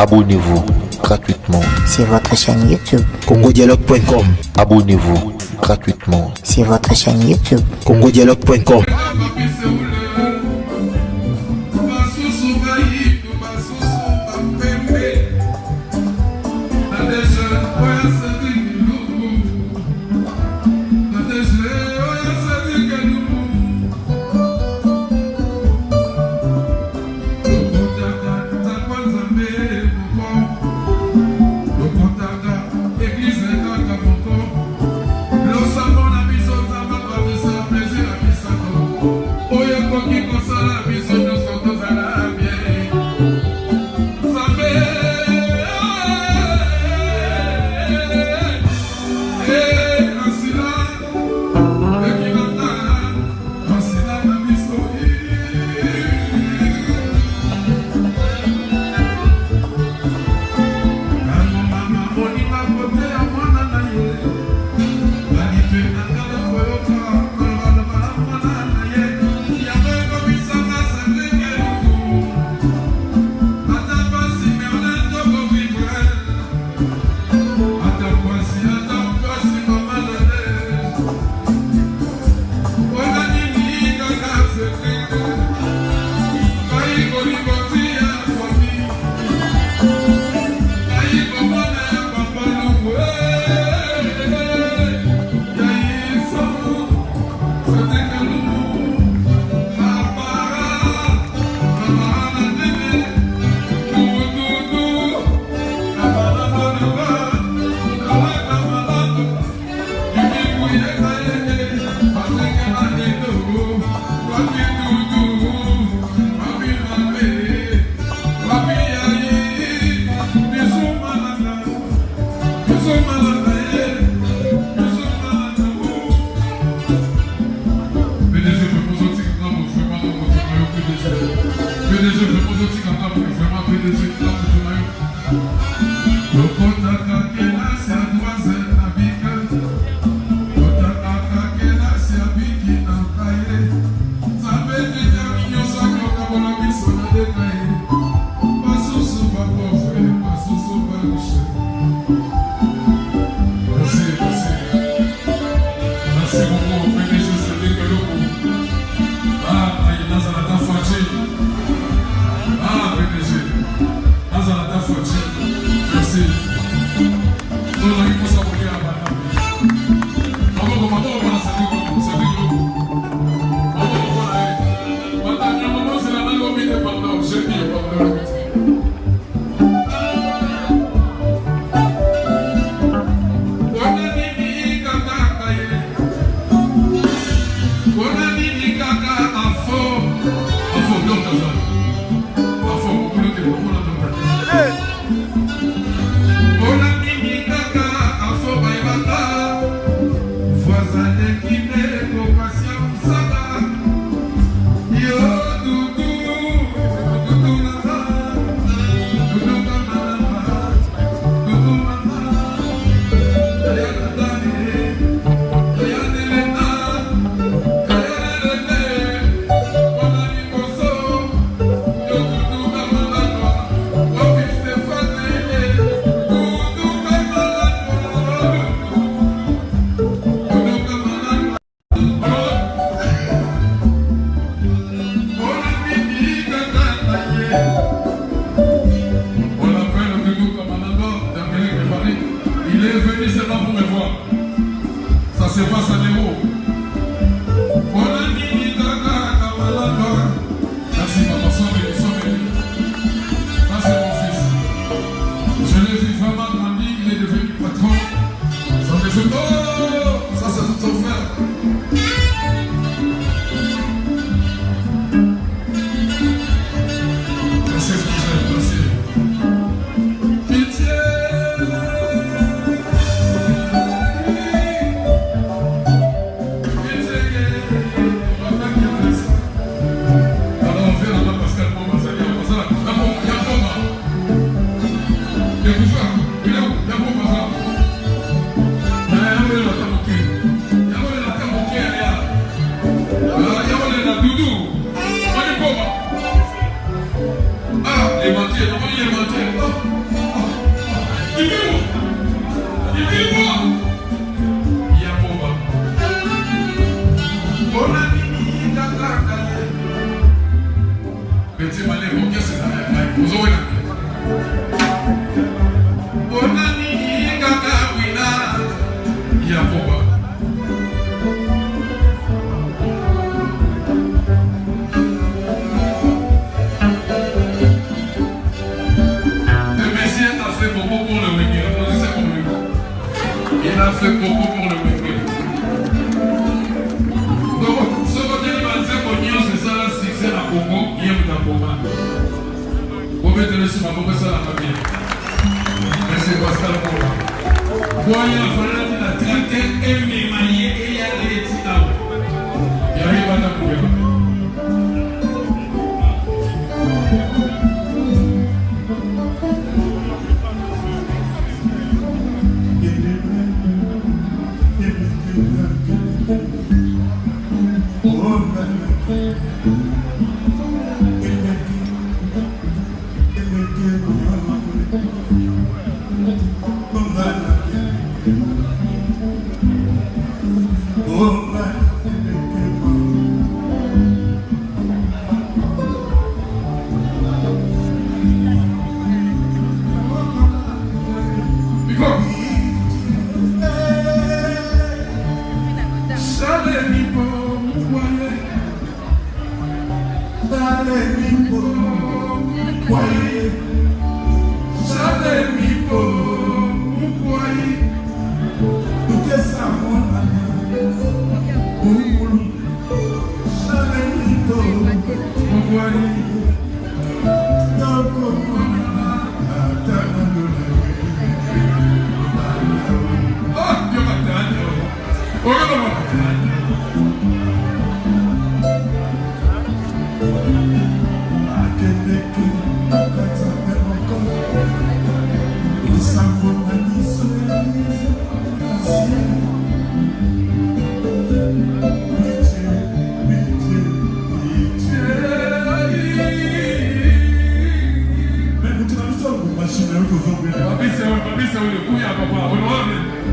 Abonnez-vous gratuitement sur votre chaîne YouTube congodialogue.com. Abonnez-vous gratuitement sur votre chaîne YouTube congodialogue.com.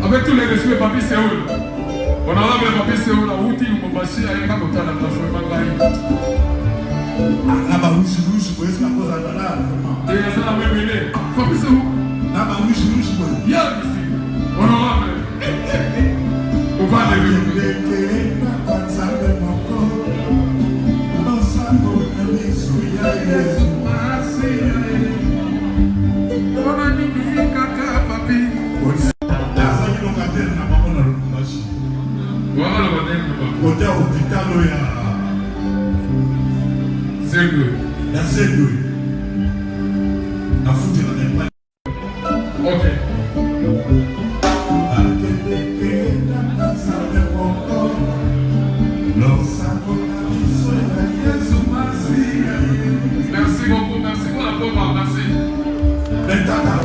Avec tous les respects, Papi Séoul. Honorable Papi Séoul, a outil ou Mobashi, a yaka kota na plafond Mangaï. Ah, là-bas, oui, je la pose à la vraiment. Et ça la même mêlée. Papi Séoul. Là-bas, oui, je Y'a ici. Honorable. Au bas de lui. Côté hôpital, il y a Zégo. La foute n'est pas. Ok. Merci beaucoup, merci pour la bombe, merci. Maintenant,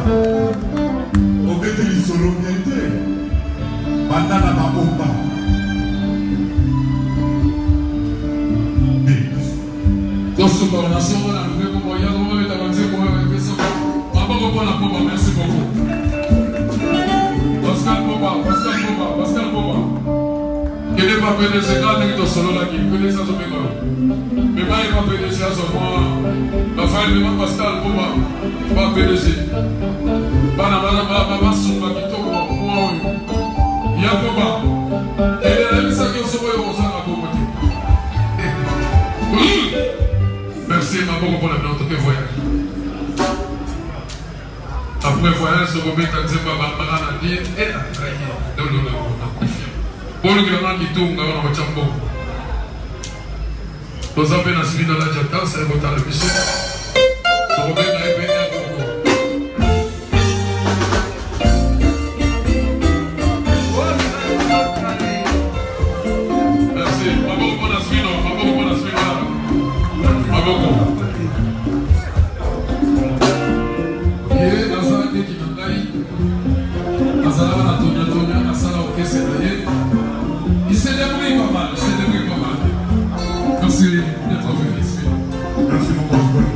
au fait, il est solo bien. Maintenant, la bombe. Merci beaucoup. Pascal Boba. Il n'est pas PDG, il est solo là, il connaît ça, mais pas il va PDG à son moment. La famille de Pascal Boba, pas PDG. Pas la maman Souma qui tombe au moi. Il y a Boba. Et il a mis ça qui est sauvé au sein de la Boba. Merci, maman, pour notre voyage. Après le voyage, je remets à dire Barbara Nadine et la trahir. Non, non, non, on confirme. Pour le grand qui tourne, on va chambo. Nous avons un suivi de la Jacques, c'est votre télévision. Je remets à Ebene à Bobo. Merci. Maman, on a suivi, maman, on a suivi là. Maman. Il s'est débrouillé pas mal, Merci d'être venu ici. Merci mon frère.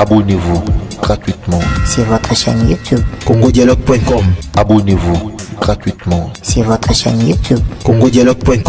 Abonnez-vous gratuitement. Sur votre chaîne YouTube. congodialogue.com. Abonnez-vous gratuitement. Sur votre chaîne YouTube. congodialogue.com.